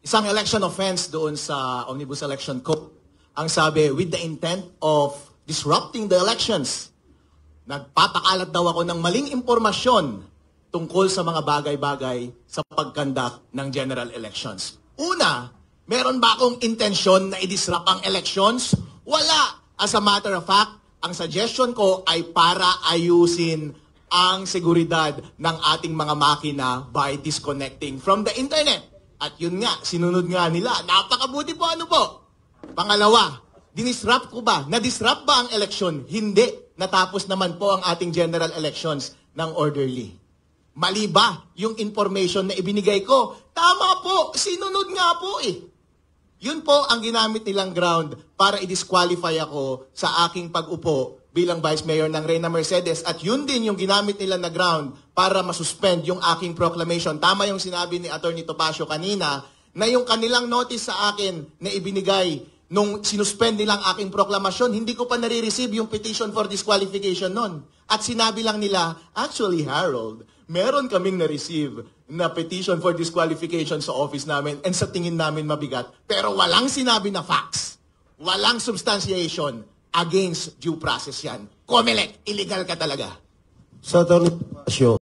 isang election offense doon sa Omnibus Election Code. Ang sabi, with the intent of disrupting the elections. Nagpapakalat daw ako ng maling impormasyon tungkol sa mga bagay-bagay sa pagkandak ng general elections. Una, meron ba akong intensyon na i-disrupt ang elections? Wala. As a matter of fact, ang suggestion ko ay para ayusin ang seguridad ng ating mga makina by disconnecting from the internet. At yun nga, sinunod nga nila. Napakabuti po, ano po? Pangalawa, dinisrupt ko ba? Na-disrupt ba ang election? Hindi. Natapos naman po ang ating general elections ng orderly. Mali ba yung information na ibinigay ko? Tama po, sinunod nga po eh. Yun po ang ginamit nilang ground para i-disqualify ako sa aking pag-upo bilang Vice Mayor ng Reyna Mercedes. At yun din yung ginamit nila na ground para masuspend yung aking proclamation. Tama yung sinabi ni Atty. Topacio kanina na yung kanilang notice sa akin na ibinigay nung sinuspend nilang aking proklamasyon, hindi ko pa nare-receive yung petition for disqualification nun. At sinabi lang nila, actually Harold, meron kaming na-receive na petition for disqualification sa office namin and sa tingin namin mabigat. Pero walang sinabi na facts. Walang substantiation against due process yan. Comelec, illegal ka talaga. Sa Atty. Topacio,